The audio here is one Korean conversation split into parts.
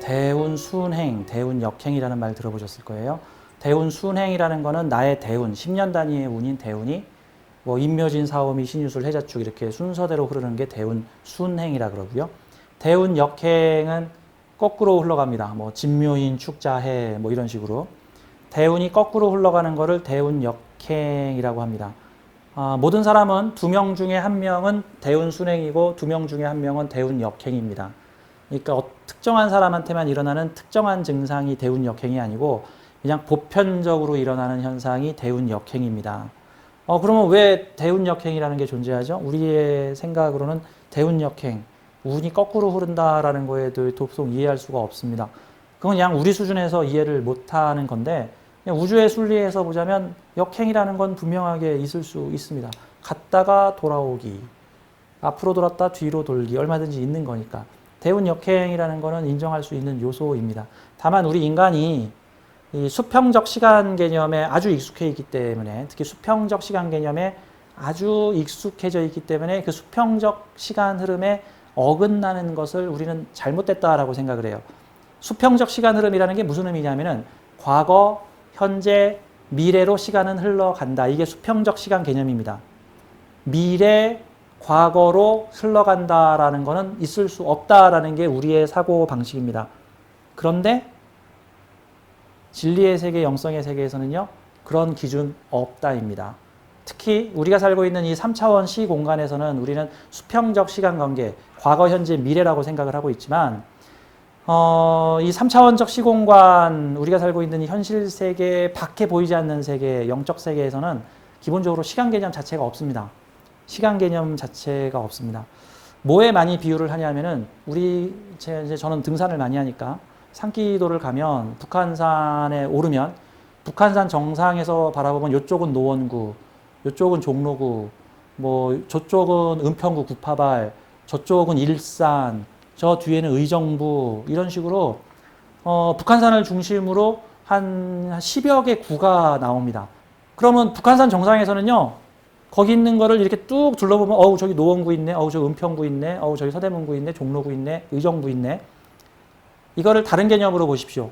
대운순행, 대운역행이라는 말 들어보셨을 거예요. 대운순행이라는 거는 나의 대운, 10년 단위의 운인 대운이 뭐 임묘진, 사오미, 신유술, 해자축 이렇게 순서대로 흐르는 게 대운순행이라 그러고요. 대운역행은 거꾸로 흘러갑니다. 뭐 진묘인, 축자해 뭐 이런 식으로 대운이 거꾸로 흘러가는 거를 대운역행이라고 합니다. 모든 사람은 2명 중에 1명은 대운순행이고 2명 중에 1명은 대운역행입니다. 그러니까 특정한 사람한테만 일어나는 특정한 증상이 대운역행이 아니고 그냥 보편적으로 일어나는 현상이 대운역행입니다. 그러면 왜 대운역행이라는 게 존재하죠? 우리의 생각으로는 대운역행, 운이 거꾸로 흐른다라는 거에 도통 이해할 수가 없습니다. 그건 그냥 우리 수준에서 이해를 못하는 건데 그냥 우주의 순리에서 보자면 역행이라는 건 분명하게 있을 수 있습니다. 갔다가 돌아오기, 앞으로 돌았다 뒤로 돌기 얼마든지 있는 거니까 대운역행이라는 거는 인정할 수 있는 요소입니다. 다만 우리 인간이 이 수평적 시간 개념에 아주 익숙해 있기 때문에 특히 수평적 시간 개념에 아주 익숙해져 있기 때문에 그 수평적 시간 흐름에 어긋나는 것을 우리는 잘못됐다라고 생각을 해요. 수평적 시간 흐름이라는 게 무슨 의미냐면은 과거, 현재, 미래로 시간은 흘러간다. 이게 수평적 시간 개념입니다. 미래, 과거로 흘러간다라는 것은 있을 수 없다라는 게 우리의 사고 방식입니다. 그런데 진리의 세계, 영성의 세계에서는요, 그런 기준 없다입니다. 특히 우리가 살고 있는 이 3차원 시 공간에서는 우리는 수평적 시간 관계, 과거, 현재, 미래라고 생각을 하고 있지만 이 3차원적 시공간, 우리가 살고 있는 이 현실 세계 밖에 보이지 않는 세계, 영적 세계에서는 기본적으로 시간 개념 자체가 없습니다. 시간 개념 자체가 없습니다. 뭐에 많이 비유를 하냐면은 저는 등산을 많이 하니까 산기도를 가면 북한산에 오르면 북한산 정상에서 바라보면 이쪽은 노원구, 이쪽은 종로구, 뭐 저쪽은 은평구 구파발, 저쪽은 일산, 저 뒤에는 의정부 이런 식으로 북한산을 중심으로 한 10여 개 구가 나옵니다. 그러면 북한산 정상에서는요. 거기 있는 거를 이렇게 뚝 둘러보면 저기 노원구 있네, 저기 은평구 있네, 저기 서대문구 있네, 종로구 있네, 의정부 있네. 이거를 다른 개념으로 보십시오.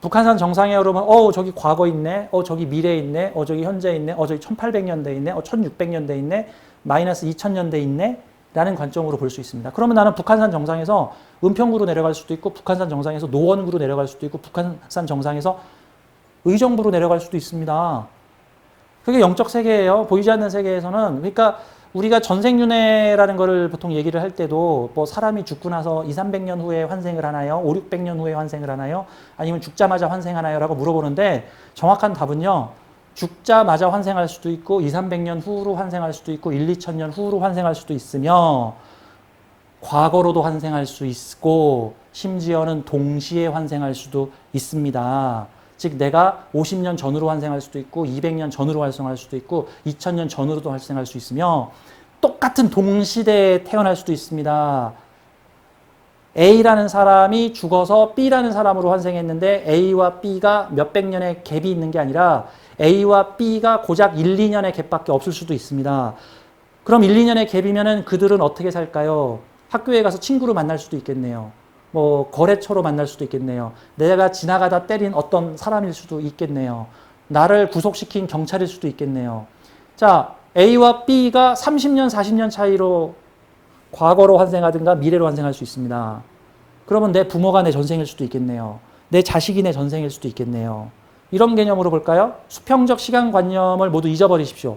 북한산 정상에 오르면 저기 과거 있네, 저기 미래 있네, 저기 현재 있네, 저기 1800년대 있네, 1600년대 있네, 마이너스 2000년대 있네 라는 관점으로 볼 수 있습니다. 그러면 나는 북한산 정상에서 은평구로 내려갈 수도 있고 북한산 정상에서 노원구로 내려갈 수도 있고 북한산 정상에서 의정부로 내려갈 수도 있습니다. 그게 영적 세계예요. 보이지 않는 세계에서는. 그러니까 우리가 전생윤회라는 거를 보통 얘기를 할 때도 뭐 사람이 죽고 나서 200~300년 후에 환생을 하나요? 500~600년 후에 환생을 하나요? 아니면 죽자마자 환생하나요? 라고 물어보는데 정확한 답은요. 죽자마자 환생할 수도 있고 200~300년 후로 환생할 수도 있고 1~2천년 후로 환생할 수도 있으며 과거로도 환생할 수 있고 심지어는 동시에 환생할 수도 있습니다. 즉 내가 50년 전으로 환생할 수도 있고 200년 전으로 환생할 수도 있고 2000년 전으로도 환생할 수 있으며 똑같은 동시대에 태어날 수도 있습니다. A라는 사람이 죽어서 B라는 사람으로 환생했는데 A와 B가 몇백 년의 갭이 있는 게 아니라 A와 B가 고작 1~2년의 갭밖에 없을 수도 있습니다. 그럼 1~2년의 갭이면은 그들은 어떻게 살까요? 학교에 가서 친구로 만날 수도 있겠네요. 뭐 거래처로 만날 수도 있겠네요. 내가 지나가다 때린 어떤 사람일 수도 있겠네요. 나를 구속시킨 경찰일 수도 있겠네요. 자, A와 B가 30년, 40년 차이로 과거로 환생하든가 미래로 환생할 수 있습니다. 그러면 내 부모가 내 전생일 수도 있겠네요. 내 자식이 내 전생일 수도 있겠네요. 이런 개념으로 볼까요? 수평적 시간관념을 모두 잊어버리십시오.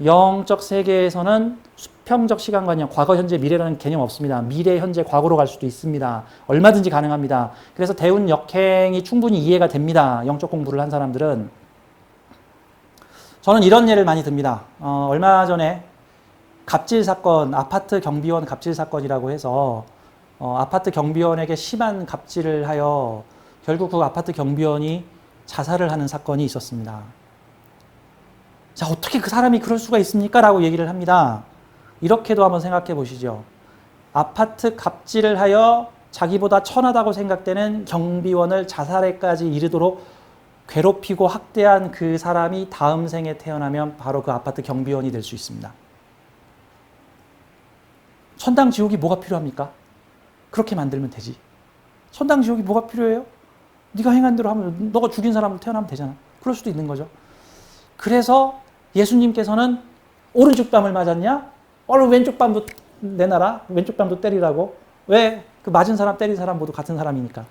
영적 세계에서는 수평적 시간관념, 과거, 현재, 미래라는 개념 없습니다. 미래, 현재, 과거로 갈 수도 있습니다. 얼마든지 가능합니다. 그래서 대운역행이 충분히 이해가 됩니다. 영적 공부를 한 사람들은. 저는 이런 예를 많이 듭니다. 얼마 전에 갑질 사건, 아파트 경비원 갑질 사건이라고 해서 아파트 경비원에게 심한 갑질을 하여 결국 그 아파트 경비원이 자살을 하는 사건이 있었습니다. 자, 어떻게 그 사람이 그럴 수가 있습니까? 라고 얘기를 합니다. 이렇게도 한번 생각해 보시죠. 아파트 갑질을 하여 자기보다 천하다고 생각되는 경비원을 자살에까지 이르도록 괴롭히고 학대한 그 사람이 다음 생에 태어나면 바로 그 아파트 경비원이 될 수 있습니다. 천당 지옥이 뭐가 필요합니까? 그렇게 만들면 되지. 천당 지옥이 뭐가 필요해요? 네가 행한 대로 하면 너가 죽인 사람으로 태어나면 되잖아. 그럴 수도 있는 거죠. 그래서 예수님께서는 오른쪽 뺨을 맞았냐? 얼른 왼쪽 뺨도 내놔라. 왼쪽 뺨도 때리라고. 왜? 그 맞은 사람 때린 사람 모두 같은 사람이니까.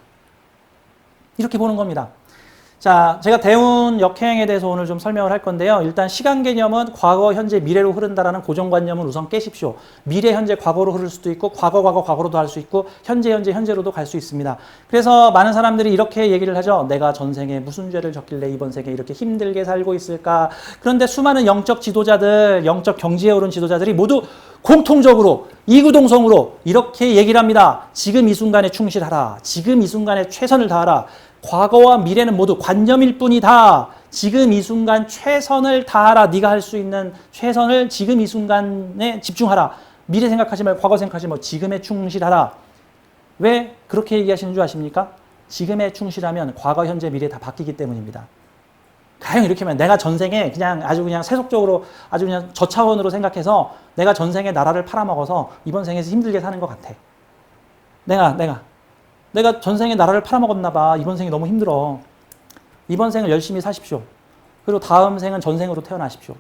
이렇게 보는 겁니다. 자, 제가 대운 역행에 대해서 오늘 좀 설명을 할 건데요. 일단 시간 개념은 과거, 현재, 미래로 흐른다라는 고정관념은 우선 깨십시오. 미래, 현재, 과거로 흐를 수도 있고 과거로도 할 수 있고 현재로도 갈 수 있습니다. 그래서 많은 사람들이 이렇게 얘기를 하죠. 내가 전생에 무슨 죄를 졌길래 이번 생에 이렇게 힘들게 살고 있을까. 그런데 수많은 영적 지도자들, 영적 경지에 오른 지도자들이 모두 공통적으로 이구동성으로 이렇게 얘기를 합니다. 지금 이 순간에 충실하라. 지금 이 순간에 최선을 다하라. 과거와 미래는 모두 관념일 뿐이다. 지금 이 순간 최선을 다하라. 네가 할 수 있는 최선을 지금 이 순간에 집중하라. 미래 생각하지 말고 과거 생각하지 말고 지금에 충실하라. 왜 그렇게 얘기하시는 줄 아십니까? 지금에 충실하면 과거, 현재, 미래 다 바뀌기 때문입니다. 가령 이렇게 하면 내가 전생에 아주 그냥 세속적으로 아주 그냥 저차원으로 생각해서 내가 전생에 나라를 팔아먹어서 이번 생에서 힘들게 사는 것 같아. 내가 전생에 나라를 팔아먹었나 봐. 이번 생이 너무 힘들어. 이번 생을 열심히 사십시오. 그리고 다음 생은 전생으로 태어나십시오.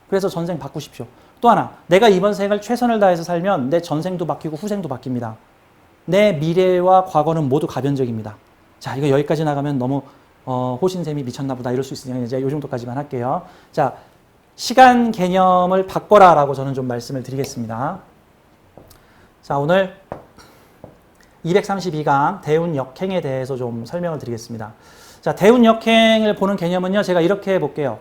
그래서 전생 바꾸십시오. 또 하나, 내가 이번 생을 최선을 다해서 살면 내 전생도 바뀌고 후생도 바뀝니다. 내 미래와 과거는 모두 가변적입니다. 자, 이거 여기까지 나가면 너무 호신샘이 미쳤나 보다 이럴 수 있으니까 이제 이 정도까지만 할게요. 자, 시간 개념을 바꿔라 라고 저는 좀 말씀을 드리겠습니다. 자, 오늘 232강 대운 역행에 대해서 좀 설명을 드리겠습니다. 자, 대운 역행을 보는 개념은요, 제가 이렇게 볼게요.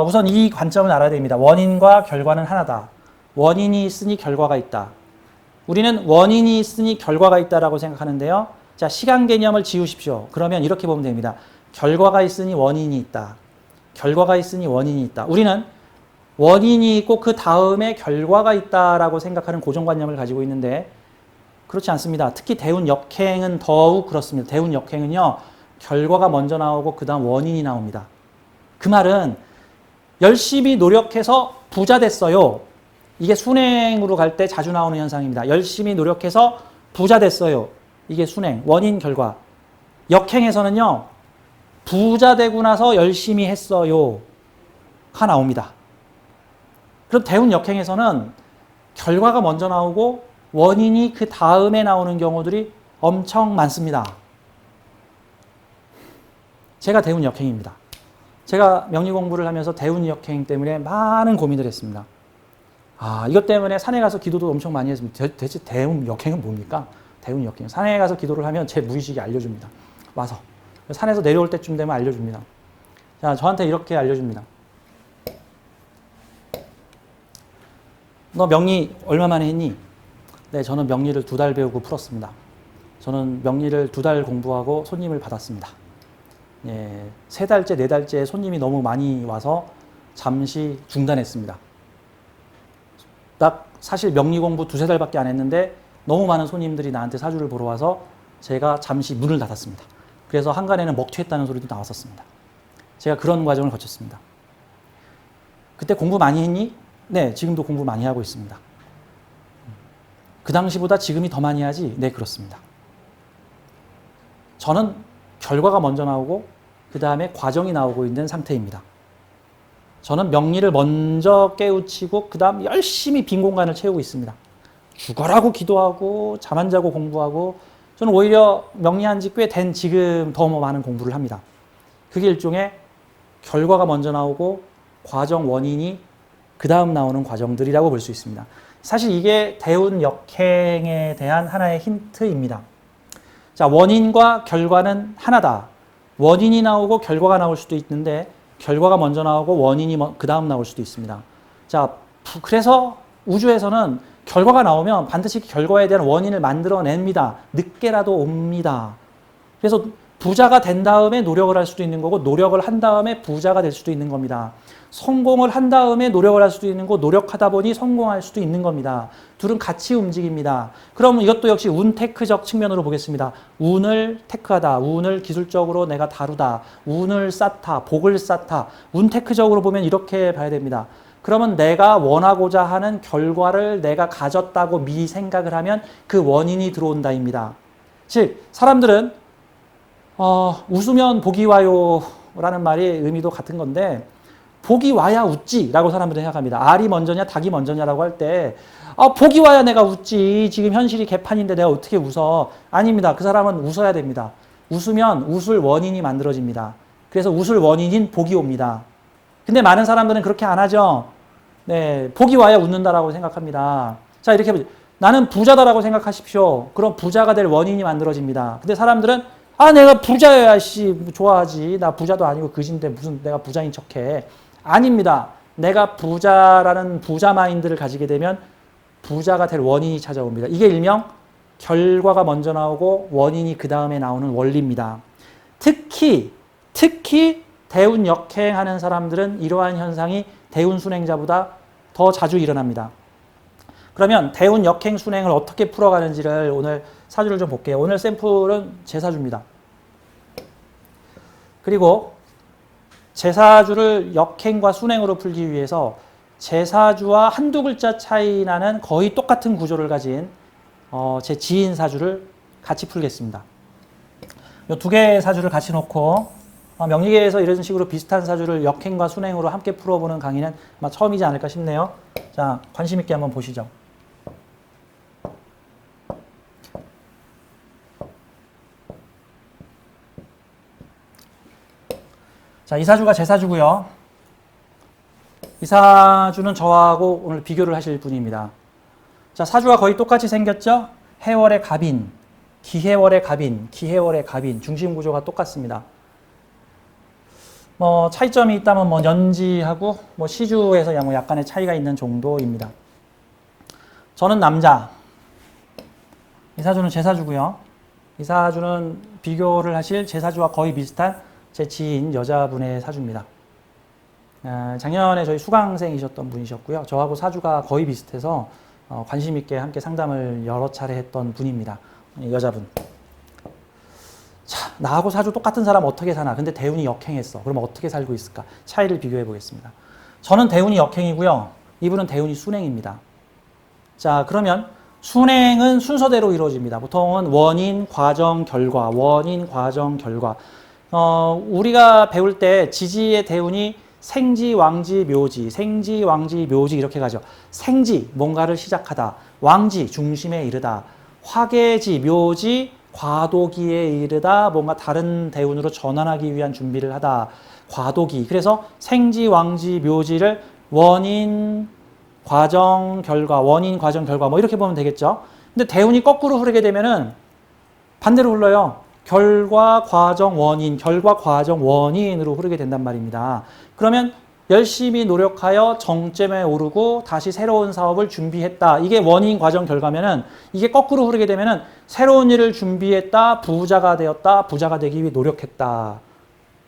우선 이 관점을 알아야 됩니다. 원인과 결과는 하나다. 원인이 있으니 결과가 있다. 우리는 원인이 있으니 결과가 있다라고 생각하는데요. 자, 시간 개념을 지우십시오. 그러면 이렇게 보면 됩니다. 결과가 있으니 원인이 있다. 결과가 있으니 원인이 있다. 우리는 원인이 있고 그 다음에 결과가 있다라고 생각하는 고정관념을 가지고 있는데 그렇지 않습니다. 특히 대운 역행은 더욱 그렇습니다. 대운 역행은요, 결과가 먼저 나오고 그 다음 원인이 나옵니다. 그 말은 열심히 노력해서 부자 됐어요. 이게 순행으로 갈 때 자주 나오는 현상입니다. 열심히 노력해서 부자 됐어요. 이게 순행, 원인, 결과. 역행에서는요, 부자 되고 나서 열심히 했어요. 가 나옵니다. 그럼 대운 역행에서는 결과가 먼저 나오고 원인이 그 다음에 나오는 경우들이 엄청 많습니다. 제가 대운 역행입니다. 제가 명리 공부를 하면서 대운 역행 때문에 많은 고민을 했습니다. 이것 때문에 산에 가서 기도도 엄청 많이 했습니다. 대체 대운 역행은 뭡니까? 대운 역행. 산에 가서 기도를 하면 제 무의식이 알려줍니다. 와서. 산에서 내려올 때쯤 되면 알려줍니다. 자, 저한테 이렇게 알려줍니다. 너 명리 얼마 만에 했니? 네, 저는 명리를 2달 배우고 풀었습니다. 저는 명리를 2달 공부하고 손님을 받았습니다. 예, 3달째, 4달째 손님이 너무 많이 와서 잠시 중단했습니다. 딱 사실 명리 공부 2-3달밖에 안 했는데 너무 많은 손님들이 나한테 사주를 보러 와서 제가 잠시 문을 닫았습니다. 그래서 한간에는 먹튀했다는 소리도 나왔었습니다. 제가 그런 과정을 거쳤습니다. 그때 공부 많이 했니? 네, 지금도 공부 많이 하고 있습니다. 그 당시보다 지금이 더 많이 하지? 네, 그렇습니다. 저는 결과가 먼저 나오고 그 다음에 과정이 나오고 있는 상태입니다. 저는 명리를 먼저 깨우치고 그 다음 열심히 빈 공간을 채우고 있습니다. 죽어라고 기도하고 잠 안 자고 공부하고 저는 오히려 명리한 지 꽤 된 지금 더 많은 공부를 합니다. 그게 일종의 결과가 먼저 나오고 과정 원인이 그 다음 나오는 과정들이라고 볼 수 있습니다. 사실 이게 대운 역행에 대한 하나의 힌트입니다. 자, 원인과 결과는 하나다. 원인이 나오고 결과가 나올 수도 있는데 결과가 먼저 나오고 원인이 그 다음 나올 수도 있습니다. 자, 그래서 우주에서는 결과가 나오면 반드시 결과에 대한 원인을 만들어냅니다. 늦게라도 옵니다. 그래서 부자가 된 다음에 노력을 할 수도 있는 거고 노력을 한 다음에 부자가 될 수도 있는 겁니다. 성공을 한 다음에 노력을 할 수도 있는 거고 노력하다 보니 성공할 수도 있는 겁니다. 둘은 같이 움직입니다. 그럼 이것도 역시 운 테크적 측면으로 보겠습니다. 운을 테크하다, 운을 기술적으로 내가 다루다, 운을 쌓다, 복을 쌓다. 운 테크적으로 보면 이렇게 봐야 됩니다. 그러면 내가 원하고자 하는 결과를 내가 가졌다고 미리 생각을 하면 그 원인이 들어온다입니다. 즉 사람들은 웃으면 복이 와요라는 말이 의미도 같은 건데 복이 와야 웃지라고 사람들은 생각합니다. 알이 먼저냐 닭이 먼저냐라고 할 때 복이 와야 내가 웃지. 지금 현실이 개판인데 내가 어떻게 웃어? 아닙니다. 그 사람은 웃어야 됩니다. 웃으면 웃을 원인이 만들어집니다. 그래서 웃을 원인인 복이 옵니다. 근데 많은 사람들은 그렇게 안 하죠. 네, 복이 와야 웃는다라고 생각합니다. 자, 이렇게 해보죠. 나는 부자다라고 생각하십시오. 그럼 부자가 될 원인이 만들어집니다. 근데 사람들은 내가 부자야, 좋아하지. 나 부자도 아니고 그진데 무슨 내가 부자인 척해. 아닙니다. 내가 부자라는 부자 마인드를 가지게 되면 부자가 될 원인이 찾아옵니다. 이게 일명 결과가 먼저 나오고 원인이 그 다음에 나오는 원리입니다. 특히 대운 역행하는 사람들은 이러한 현상이 대운 순행자보다 더 자주 일어납니다. 그러면 대운 역행 순행을 어떻게 풀어가는지를 오늘 사주를 좀 볼게요. 오늘 샘플은 제 사주입니다. 그리고 제 사주를 역행과 순행으로 풀기 위해서 제 사주와 한두 글자 차이 나는 거의 똑같은 구조를 가진 제 지인 사주를 같이 풀겠습니다. 이 두 개의 사주를 같이 놓고 명리계에서 이런 식으로 비슷한 사주를 역행과 순행으로 함께 풀어보는 강의는 아마 처음이지 않을까 싶네요. 자, 관심 있게 한번 보시죠. 자, 이 사주가 제 사주고요. 이 사주는 저하고 오늘 비교를 하실 분입니다. 자, 사주가 거의 똑같이 생겼죠? 해월의 갑인, 기해월의 갑인, 기해월의 갑인, 중심 구조가 똑같습니다. 차이점이 있다면 연지하고 시주에서 약간의 차이가 있는 정도입니다. 저는 남자, 이 사주는 제 사주고요. 이 사주는 비교를 하실 제 사주와 거의 비슷한 제 지인 여자분의 사주입니다. 작년에 저희 수강생이셨던 분이셨고요. 저하고 사주가 거의 비슷해서 관심 있게 함께 상담을 여러 차례 했던 분입니다. 여자분. 자, 나하고 사주 똑같은 사람 어떻게 사나? 근데 대운이 역행했어. 그럼 어떻게 살고 있을까? 차이를 비교해 보겠습니다. 저는 대운이 역행이고요. 이분은 대운이 순행입니다. 자, 그러면 순행은 순서대로 이루어집니다. 보통은 원인, 과정, 결과, 원인, 과정, 결과. 우리가 배울 때 지지의 대운이 생지, 왕지, 묘지, 생지, 왕지, 묘지 이렇게 가죠. 생지, 뭔가를 시작하다. 왕지, 중심에 이르다. 화계지, 묘지, 과도기에 이르다. 뭔가 다른 대운으로 전환하기 위한 준비를 하다. 과도기. 그래서 생지, 왕지, 묘지를 원인, 과정, 결과, 원인, 과정, 결과 이렇게 보면 되겠죠. 근데 대운이 거꾸로 흐르게 되면은 반대로 흘러요. 결과, 과정, 원인, 결과, 과정, 원인으로 흐르게 된단 말입니다. 그러면 열심히 노력하여 정점에 오르고 다시 새로운 사업을 준비했다. 이게 원인, 과정, 결과면은 이게 거꾸로 흐르게 되면은 새로운 일을 준비했다. 부자가 되었다. 부자가 되기 위해 노력했다.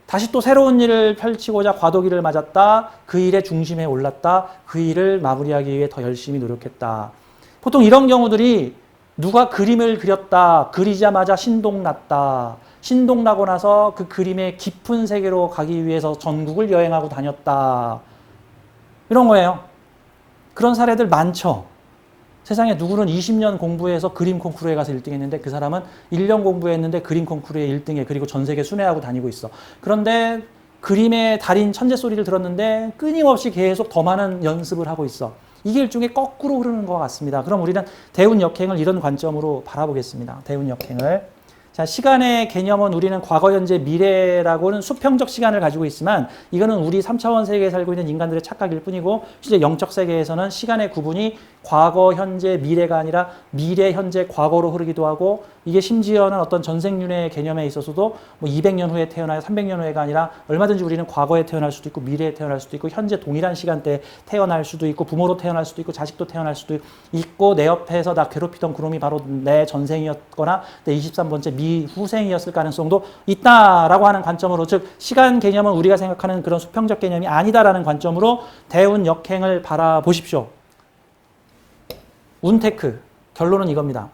다시 또 새로운 일을 펼치고자 과도기를 맞았다. 그 일의 중심에 올랐다. 그 일을 마무리하기 위해 더 열심히 노력했다. 보통 이런 경우들이 누가 그림을 그렸다. 그리자마자 신동났다. 신동나고 나서 그 그림의 깊은 세계로 가기 위해서 전국을 여행하고 다녔다. 이런 거예요. 그런 사례들 많죠. 세상에 누구는 20년 공부해서 그림 콩쿠르에 가서 1등 했는데 그 사람은 1년 공부했는데 그림 콩쿠르에 1등해. 그리고 전 세계 순회하고 다니고 있어. 그런데 그림의 달인 천재 소리를 들었는데 끊임없이 계속 더 많은 연습을 하고 있어. 이게 일종의 거꾸로 흐르는 것 같습니다. 그럼 우리는 대운 역행을 이런 관점으로 바라보겠습니다. 대운 역행을. 자, 시간의 개념은 우리는 과거, 현재, 미래라고는 수평적 시간을 가지고 있지만 이거는 우리 3차원 세계에 살고 있는 인간들의 착각일 뿐이고 실제 영적 세계에서는 시간의 구분이 과거, 현재, 미래가 아니라 미래, 현재, 과거로 흐르기도 하고 이게 심지어는 어떤 전생륜의 개념에 있어서도 200년 후에 태어나야 300년 후에가 아니라 얼마든지 우리는 과거에 태어날 수도 있고 미래에 태어날 수도 있고 현재 동일한 시간대에 태어날 수도 있고 부모로 태어날 수도 있고 자식도 태어날 수도 있고 내 옆에서 나 괴롭히던 그놈이 바로 내 전생이었거나 내 23번째 미후생이었을 가능성도 있다라고 하는 관점으로 즉 시간 개념은 우리가 생각하는 그런 수평적 개념이 아니다라는 관점으로 대운 역행을 바라보십시오. 운테크 결론은 이겁니다.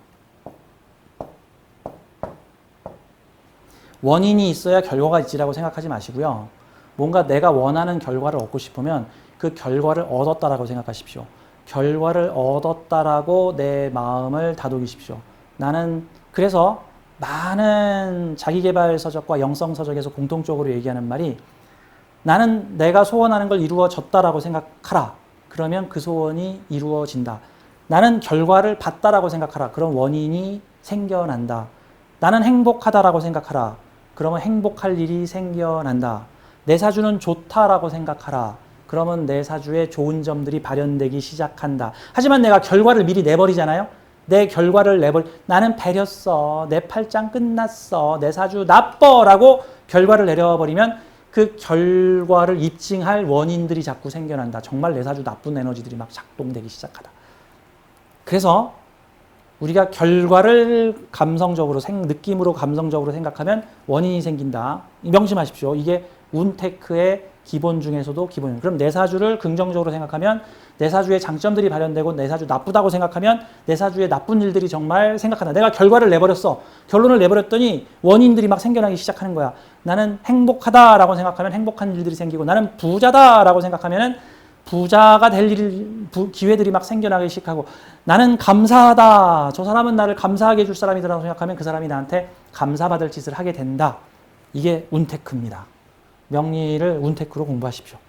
원인이 있어야 결과가 있지라고 생각하지 마시고요. 뭔가 내가 원하는 결과를 얻고 싶으면 그 결과를 얻었다라고 생각하십시오. 결과를 얻었다라고 내 마음을 다독이십시오. 나는 그래서 많은 자기계발 서적과 영성 서적에서 공통적으로 얘기하는 말이 나는 내가 소원하는 걸 이루어졌다라고 생각하라. 그러면 그 소원이 이루어진다. 나는 결과를 봤다라고 생각하라. 그럼 원인이 생겨난다. 나는 행복하다라고 생각하라. 그러면 행복할 일이 생겨난다. 내 사주는 좋다라고 생각하라. 그러면 내 사주에 좋은 점들이 발현되기 시작한다. 하지만 내가 결과를 미리 내버리잖아요. 내 결과를 나는 배렸어. 내 팔짱 끝났어. 내 사주 나빠라고 결과를 내려버리면 그 결과를 입증할 원인들이 자꾸 생겨난다. 정말 내 사주 나쁜 에너지들이 막 작동되기 시작하다. 그래서 우리가 결과를 감성적으로 느낌으로 감성적으로 생각하면 원인이 생긴다. 명심하십시오. 이게 운테크의 기본 중에서도 기본이에요. 그럼 내 사주를 긍정적으로 생각하면 내 사주의 장점들이 발현되고 내 사주 나쁘다고 생각하면 내 사주의 나쁜 일들이 정말 생각한다. 내가 결과를 내버렸어. 결론을 내버렸더니 원인들이 막 생겨나기 시작하는 거야. 나는 행복하다라고 생각하면 행복한 일들이 생기고 나는 부자다라고 생각하면 부자가 될 기회들이 막 생겨나기 시작하고 나는 감사하다. 저 사람은 나를 감사하게 해줄 사람이라고 생각하면 그 사람이 나한테 감사받을 짓을 하게 된다. 이게 운테크입니다. 명리를 운테크로 공부하십시오.